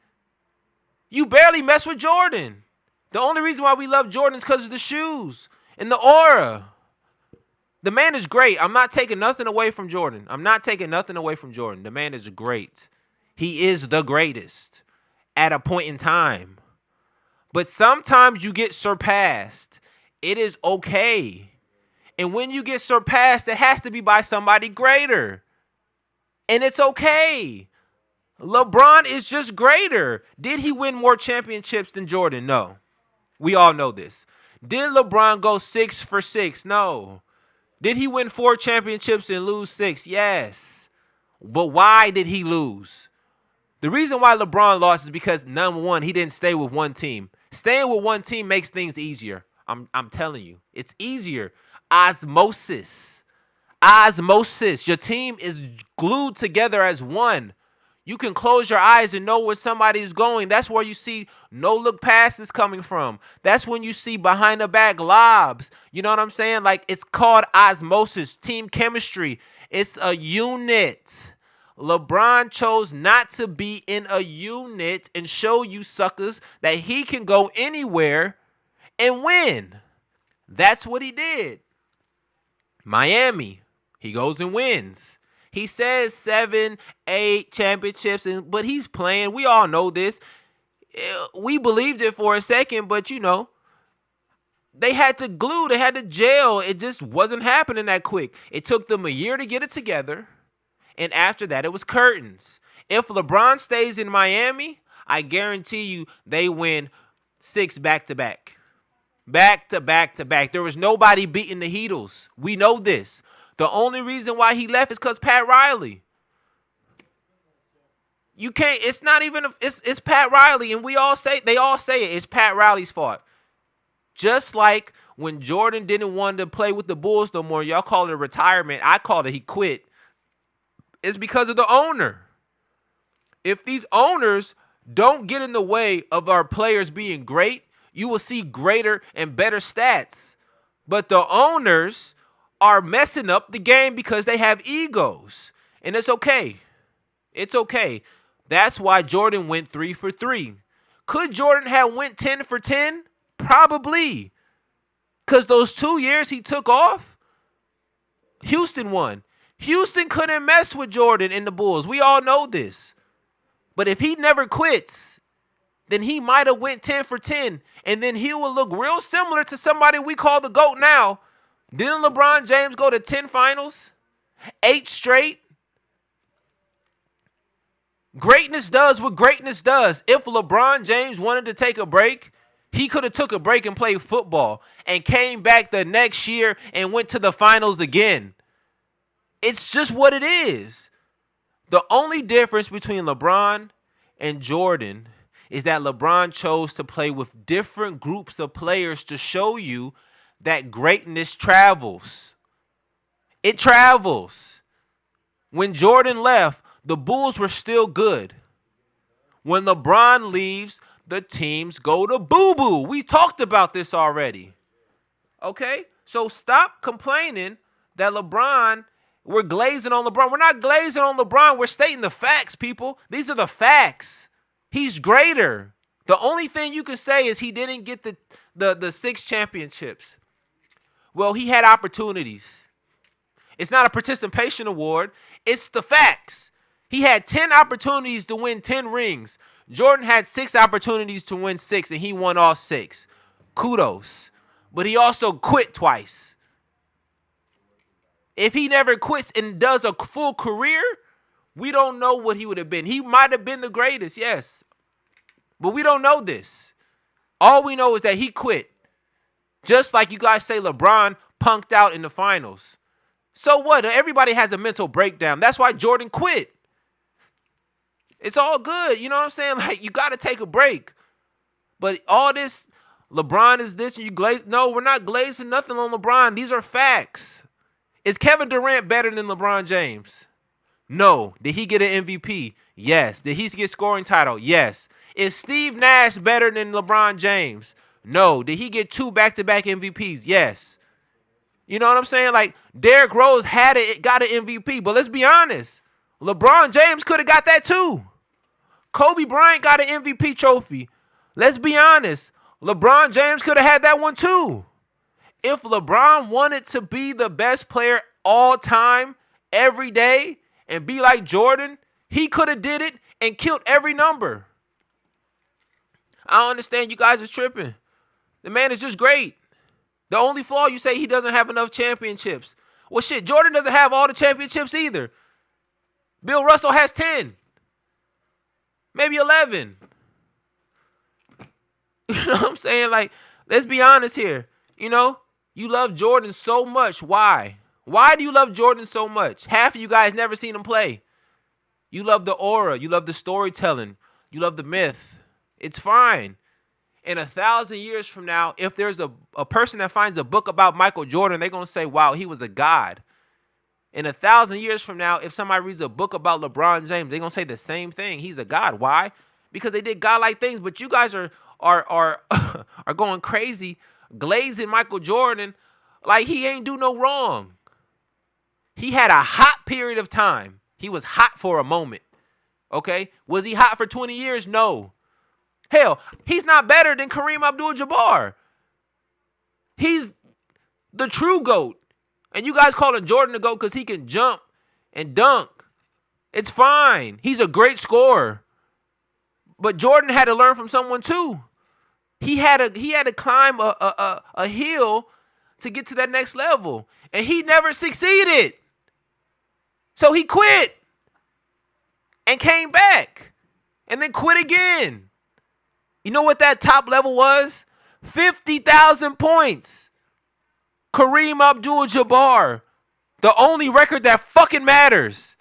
You barely mess with Jordan. The only reason why we love Jordan is because of the shoes and the aura. The man is great. I'm not taking nothing away from Jordan. The man is great. He is the greatest at a point in time. But sometimes you get surpassed. It is okay. And when you get surpassed, it has to be by somebody greater. And it's okay. LeBron is just greater. Did he win more championships than Jordan? No. We all know this. Did LeBron go 6 for 6? No. Did he win 4 championships and lose 6? Yes. But why did he lose? The reason why LeBron lost is because, number one, he didn't stay with one team. Staying with one team makes things easier. I'm telling you. It's easier. Osmosis. Your team is glued together as one. You can close your eyes and know where somebody is going. That's where you see no-look passes coming from. That's when you see behind-the-back lobs. You know what I'm saying? Like, it's called osmosis, team chemistry. It's a unit. LeBron chose not to be in a unit and show you suckers that he can go anywhere and win. That's what he did. Miami, he goes and wins. He says 7, 8 championships, but he's playing. We all know this. We believed it for a second, but they had to glue. They had to gel. It just wasn't happening that quick. It took them a year to get it together, and after that, it was curtains. If LeBron stays in Miami, I guarantee you they win 6 back-to-back. Back-to-back-to-back. There was nobody beating the Heatles. We know this. The only reason why he left is because Pat Riley. You can't, it's not even, it's Pat Riley, and they all say it, it's Pat Riley's fault. Just like when Jordan didn't want to play with the Bulls no more, y'all call it a retirement, I called it he quit. It's because of the owner. If these owners don't get in the way of our players being great, you will see greater and better stats. But the owners are messing up the game because they have egos. And it's okay. It's okay. That's why Jordan went 3 for 3. Could Jordan have went 10 for 10? Probably. Because those 2 years he took off, Houston won. Houston couldn't mess with Jordan and the Bulls. We all know this. But if he never quits, then he might have went 10 for 10. And then he will look real similar to somebody we call the GOAT now. Didn't LeBron James go to 10 finals? 8 straight? Greatness does what greatness does. If LeBron James wanted to take a break, he could have took a break and played football and came back the next year and went to the finals again. It's just what it is. The only difference between LeBron and Jordan is that LeBron chose to play with different groups of players to show you that greatness travels. It travels. When Jordan left, the Bulls were still good. When LeBron leaves, the teams go to boo-boo. We talked about this already. Okay? So stop complaining that we're glazing on LeBron. We're not glazing on LeBron. We're stating the facts, people. These are the facts. He's greater. The only thing you can say is he didn't get the 6 championships. Well, he had opportunities. It's not a participation award. It's the facts. He had 10 opportunities to win 10 rings. Jordan had 6 opportunities to win 6, and he won all 6. Kudos. But he also quit twice. If he never quits and does a full career, we don't know what he would have been. He might have been the greatest, yes. But we don't know this. All we know is that he quit. Just like you guys say LeBron punked out in the finals. So what? Everybody has a mental breakdown. That's why Jordan quit. It's all good. You know what I'm saying? Like, you got to take a break. But all this, LeBron is this and you glaze. No, we're not glazing nothing on LeBron. These are facts. Is Kevin Durant better than LeBron James? No. Did he get an MVP? Yes. Did he get scoring title? Yes. Is Steve Nash better than LeBron James? No. Did he get 2 back-to-back MVPs? Yes. You know what I'm saying? Like, Derrick Rose got an MVP, but let's be honest. LeBron James could have got that too. Kobe Bryant got an MVP trophy. Let's be honest. LeBron James could have had that one too. If LeBron wanted to be the best player all time, every day, and be like Jordan, he could have did it and killed every number. I don't understand you guys is tripping. The man is just great. The only flaw, you say he doesn't have enough championships. Well, shit, Jordan doesn't have all the championships either. Bill Russell has 10. Maybe 11. You know what I'm saying? Like, let's be honest here. You know, you love Jordan so much. Why? Why do you love Jordan so much? Half of you guys never seen him play. You love the aura. You love the storytelling. You love the myth. It's fine. In 1,000 years from now, if there's a person that finds a book about Michael Jordan, they're going to say, wow, he was a god. In 1,000 years from now, if somebody reads a book about LeBron James, they're going to say the same thing. He's a god. Why? Because they did godlike things. But you guys are going crazy, glazing Michael Jordan like he ain't do no wrong. He had a hot period of time. He was hot for a moment. Okay? Was he hot for 20 years? No. Hell, he's not better than Kareem Abdul-Jabbar. He's the true GOAT. And you guys calling Jordan the GOAT because he can jump and dunk. It's fine. He's a great scorer. But Jordan had to learn from someone too. He had to climb a hill to get to that next level. And he never succeeded. So he quit. And came back. And then quit again. You know what that top level was? 50,000 points. Kareem Abdul-Jabbar. The only record that fucking matters.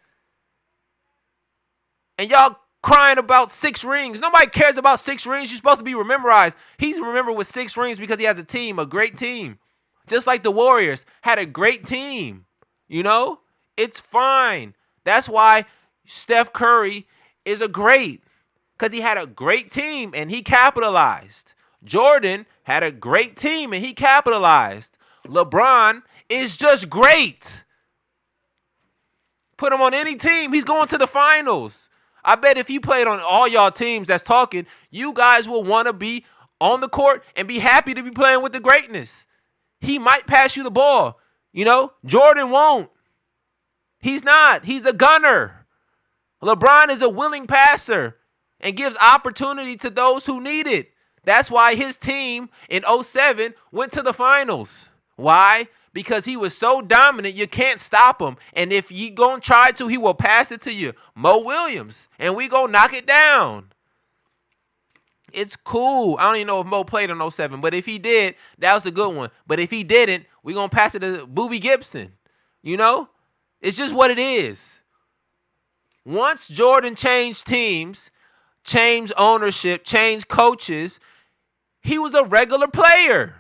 And y'all crying about 6 rings. Nobody cares about 6 rings. You're supposed to be memorized. He's remembered with 6 rings because he has a team, a great team. Just like the Warriors had a great team. You know? It's fine. That's why Steph Curry is a great. Because he had a great team and he capitalized. Jordan had a great team and he capitalized. LeBron is just great. Put him on any team, he's going to the finals. I bet if he played on all y'all teams that's talking, you guys will want to be on the court and be happy to be playing with the greatness. He might pass you the ball. You know, Jordan won't. He's not. He's a gunner. LeBron is a willing passer and gives opportunity to those who need it. That's why his team in 2007 went to the finals. Why? Because he was so dominant, you can't stop him. And if you gonna try to, he will pass it to you. Mo Williams. And we gonna knock it down. It's cool. I don't even know if Mo played in 2007. But if he did, that was a good one. But if he didn't, we gonna pass it to Boobie Gibson. You know? It's just what it is. Once Jordan changed teams, changed ownership, changed coaches, he was a regular player.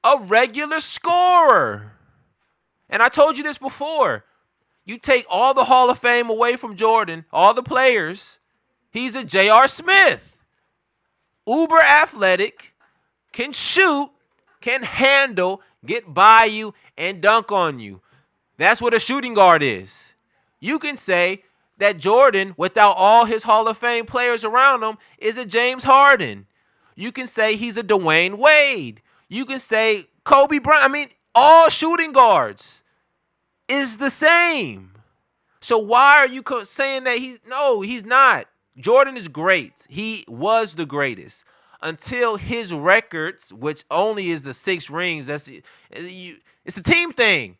A regular scorer. And I told you this before. You take all the Hall of Fame away from Jordan, all the players, he's a J.R. Smith. Uber athletic, can shoot, can handle, get by you, and dunk on you. That's what a shooting guard is. You can say that Jordan, without all his Hall of Fame players around him, is a James Harden. You can say he's a Dwayne Wade. You can say Kobe Bryant. I mean, all shooting guards is the same. So why are you saying that he's not. Jordan is great. He was the greatest until his records, which only is the 6 rings. It's a team thing.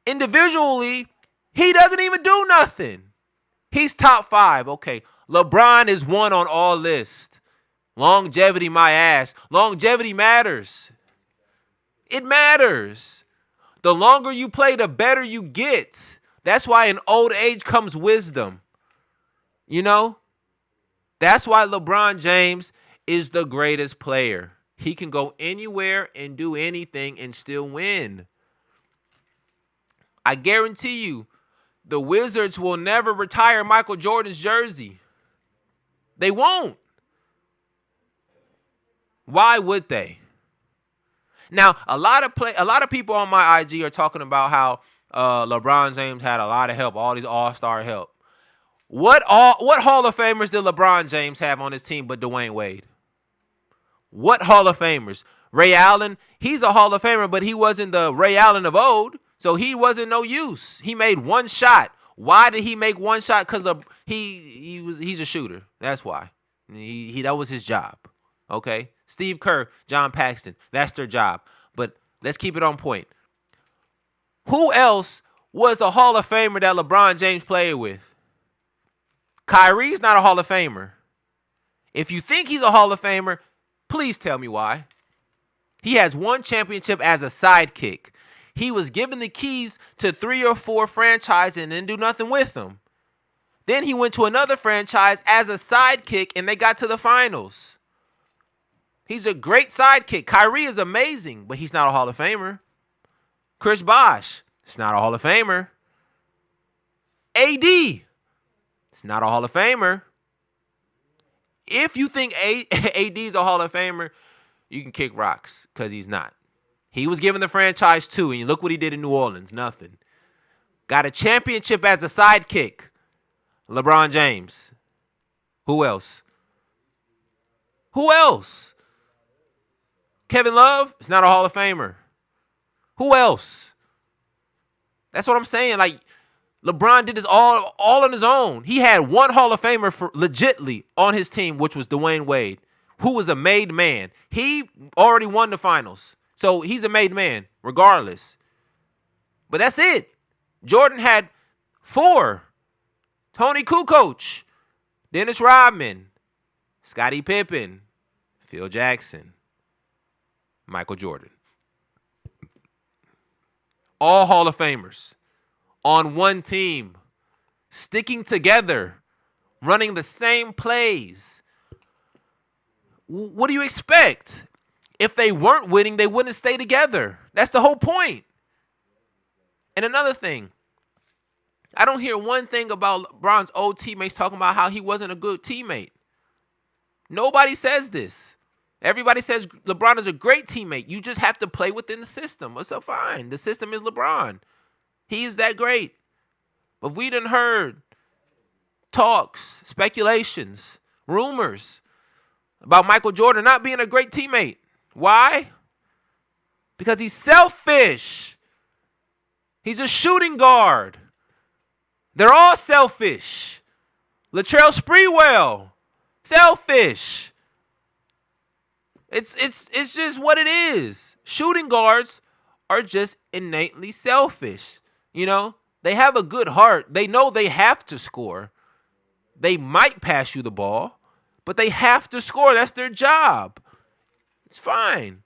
Individually, he doesn't even do nothing. He's top 5. Okay, LeBron is 1 on all lists. Longevity, my ass. Longevity matters. It matters. The longer you play, the better you get. That's why in old age comes wisdom. You know? That's why LeBron James is the greatest player. He can go anywhere and do anything and still win. I guarantee you, the Wizards will never retire Michael Jordan's jersey. They won't. Why would they? Now, a lot of people on my IG are talking about how LeBron James had a lot of help, all these all-star help. What Hall of Famers did LeBron James have on his team but Dwayne Wade? What Hall of Famers? Ray Allen, he's a Hall of Famer, but he wasn't the Ray Allen of old, so he wasn't no use. He made one shot. Why did he make one shot? Because he's a shooter. That's why. That was his job. Okay? Steve Kerr, John Paxson, that's their job. But let's keep it on point. Who else was a Hall of Famer that LeBron James played with? Kyrie's not a Hall of Famer. If you think he's a Hall of Famer, please tell me why. He has one championship as a sidekick. He was given the keys to 3 or 4 franchises and didn't do nothing with them. Then he went to another franchise as a sidekick and they got to the finals. He's a great sidekick. Kyrie is amazing, but he's not a Hall of Famer. Chris Bosh, it's not a Hall of Famer. AD, it's not a Hall of Famer. If you think AD is a Hall of Famer, you can kick rocks because he's not. He was given the franchise too, and you look what he did in New Orleans. Nothing. Got a championship as a sidekick. LeBron James. Who else? Who else? Kevin Love is not a Hall of Famer. Who else? That's what I'm saying. Like, LeBron did this all on his own. He had one Hall of Famer for legitly on his team, which was Dwayne Wade, who was a made man. He already won the finals. So he's a made man, regardless. But that's it. Jordan had 4. Tony Kukoc, Dennis Rodman, Scottie Pippen, Phil Jackson, Michael Jordan. All Hall of Famers on one team, sticking together, running the same plays. What do you expect? If they weren't winning, they wouldn't stay together. That's the whole point. And another thing, I don't hear one thing about LeBron's old teammates talking about how he wasn't a good teammate. Nobody says this. Everybody says LeBron is a great teammate. You just have to play within the system. Well, so fine. The system is LeBron. He is that great. But we done heard talks, speculations, rumors about Michael Jordan not being a great teammate. Why? Because he's selfish. He's a shooting guard. They're all selfish. Latrell Sprewell, selfish. It's just what it is. Shooting guards are just innately selfish. You know, they have a good heart. They know they have to score. They might pass you the ball, but they have to score. That's their job. It's fine.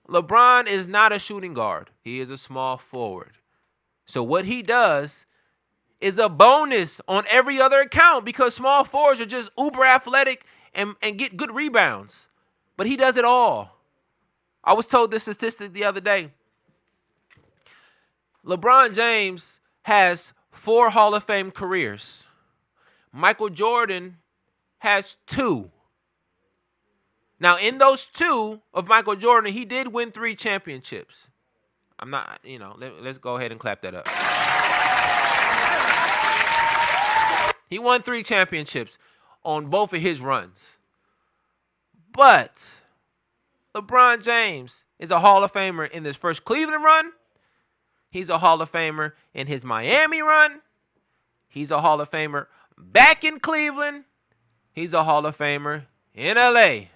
LeBron is not a shooting guard. He is a small forward. So what he does is a bonus on every other account because small forwards are just uber athletic and get good rebounds. But he does it all. I was told this statistic the other day. LeBron James has 4 Hall of Fame careers. Michael Jordan has 2. Now, in those 2 of Michael Jordan, he did win 3 championships. I'm not, let's go ahead and clap that up. He won 3 championships on both of his runs. But LeBron James is a Hall of Famer in this first Cleveland run. He's a Hall of Famer in his Miami run. He's a Hall of Famer back in Cleveland. He's a Hall of Famer in LA.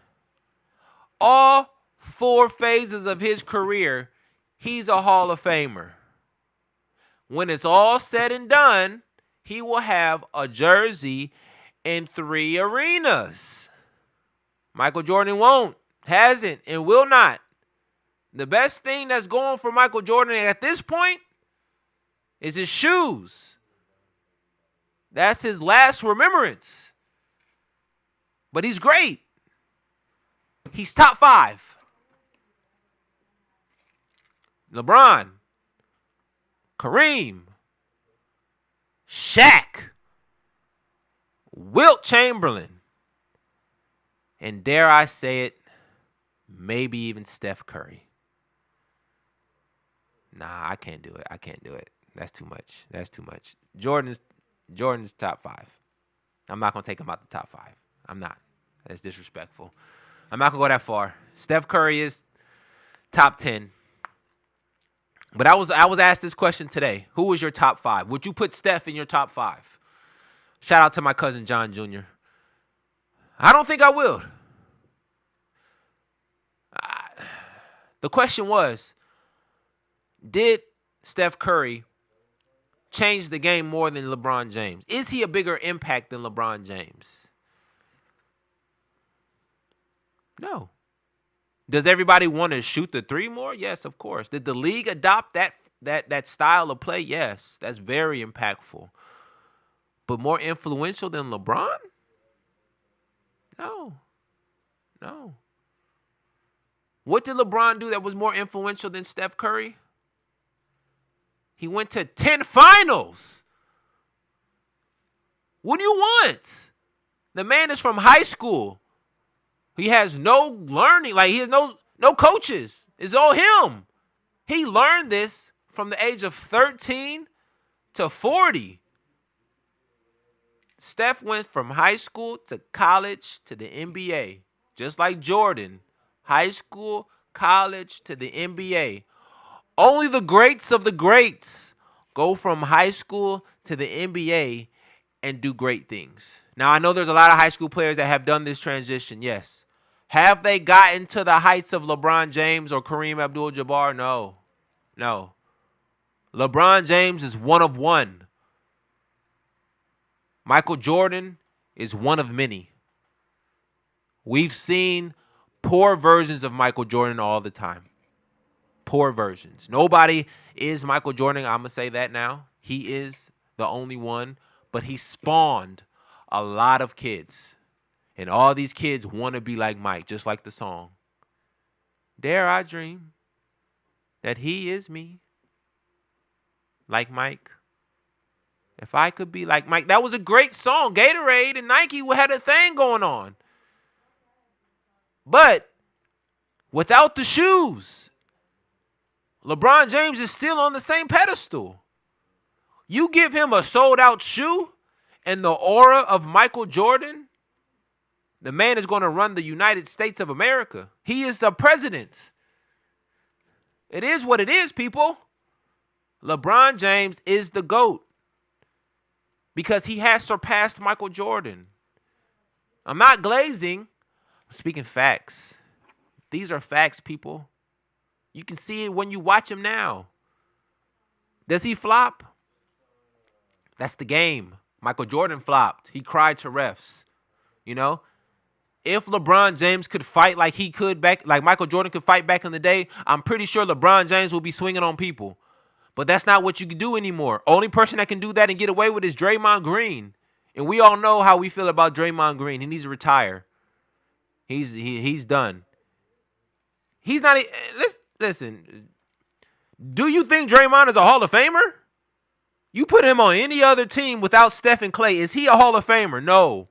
All 4 phases of his career, he's a Hall of Famer. When it's all said and done, he will have a jersey in 3 arenas. Michael Jordan won't, hasn't, and will not. The best thing that's going for Michael Jordan at this point is his shoes. That's his last remembrance. But he's great. He's top 5. LeBron, Kareem, Shaq, Wilt Chamberlain, and dare I say it, maybe even Steph Curry. Nah, I can't do it. That's too much. Jordan's top 5. I'm not going to take him out the top 5. I'm not. That's disrespectful. I'm not going to go that far. Steph Curry is top 10. But I was asked this question today. Who was your top 5? Would you put Steph in your top 5? Shout out to my cousin John Jr. I don't think I will. The question was, did Steph Curry change the game more than LeBron James? Is he a bigger impact than LeBron James? No. Does everybody want to shoot the 3 more? Yes, of course. Did the league adopt that style of play? Yes, that's very impactful. But more influential than LeBron? No. What did LeBron do that was more influential than Steph Curry? He went to 10 finals. What do you want? The man is from high school. He has no learning. Like, he has no coaches. It's all him. He learned this from the age of 13 to 40. Steph went from high school to college to the NBA. Just like Jordan. High school, college to the NBA. Only the greats of the greats go from high school to the NBA and do great things. Now, I know there's a lot of high school players that have done this transition, yes. Have they gotten to the heights of LeBron James or Kareem Abdul-Jabbar? No. LeBron James is one of one. Michael Jordan is one of many. We've seen poor versions of Michael Jordan all the time. Poor versions. Nobody is Michael Jordan. I'm going to say that now. He is the only one. But he spawned a lot of kids. And all these kids want to be like Mike, just like the song. Dare I dream that he is me, like Mike. If I could be like Mike. That was a great song. Gatorade and Nike had a thing going on. But without the shoes, LeBron James is still on the same pedestal. You give him a sold-out shoe and the aura of Michael Jordan, the man is going to run the United States of America. He is the president. It is what it is, people. LeBron James is the GOAT because he has surpassed Michael Jordan. I'm not glazing. I'm speaking facts. These are facts, people. You can see it when you watch him now. Does he flop? That's the game. Michael Jordan flopped. He cried to refs. You know? If LeBron James could fight like he could like Michael Jordan could fight back in the day, I'm pretty sure LeBron James will be swinging on people. But that's not what you can do anymore. Only person that can do that and get away with is Draymond Green. And we all know how we feel about Draymond Green. He needs to retire. He's done. He's not. Listen. Do you think Draymond is a Hall of Famer? You put him on any other team without Steph and Clay. Is he a Hall of Famer? No.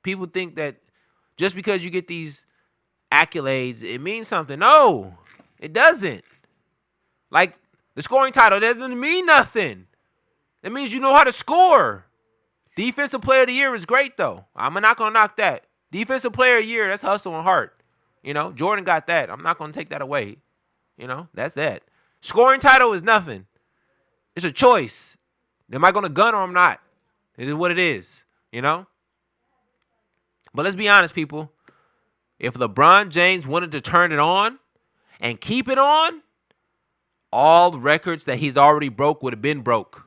People think that just because you get these accolades, it means something. No, it doesn't. Like the scoring title doesn't mean nothing. It means you know how to score. Defensive Player of the Year is great, though. I'm not going to knock that. Defensive Player of the Year, that's hustle and heart. You know, Jordan got that. I'm not going to take that away. You know, that's that. Scoring title is nothing. It's a choice. Am I going to gun or I'm not? It is what it is, you know? But let's be honest, people. If LeBron James wanted to turn it on and keep it on, all records that he's already broke would have been broke.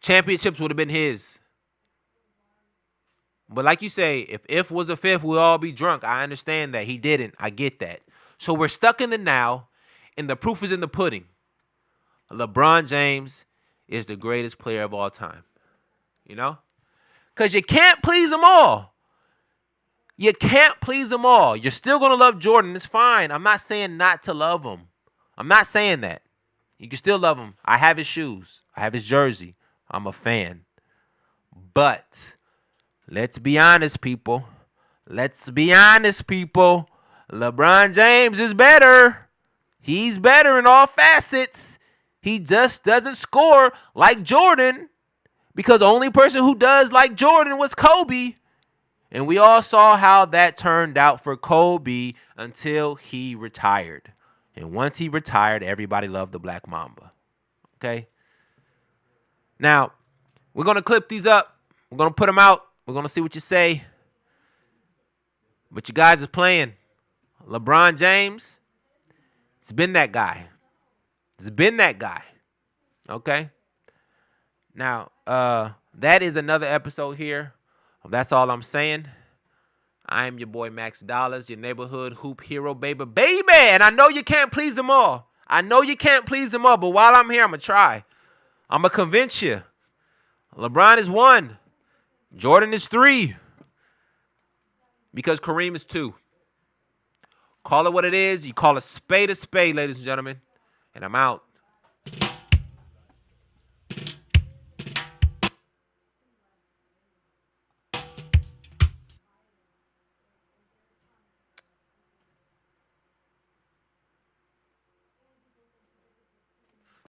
Championships would have been his. But like you say, if was a fifth, we'll all be drunk. I understand that. He didn't. I get that. So we're stuck in the now, and the proof is in the pudding. LeBron James is the greatest player of all time. You know? Because you can't please them all. You can't please them all. You're still going to love Jordan. It's fine. I'm not saying not to love him. I'm not saying that. You can still love him. I have his shoes. I have his jersey. I'm a fan. But let's be honest, people. LeBron James is better. He's better in all facets. He just doesn't score like Jordan. Because the only person who does like Jordan was Kobe. And we all saw how that turned out for Kobe until he retired. And once he retired, everybody loved the Black Mamba. Okay? Now, we're going to clip these up. We're going to put them out. We're going to see what you say. But you guys are playing. LeBron James, it's been that guy. It's been that guy. Okay? Now, that is another episode here. That's all I'm saying. I am your boy Max Dollars, your neighborhood hoop hero, baby. And I know you can't please them all. But while I'm here, I'm going to try. I'm going to convince you. LeBron is 1. Jordan is 3. Because Kareem is 2. Call it what it is. You call a spade, ladies and gentlemen. And I'm out.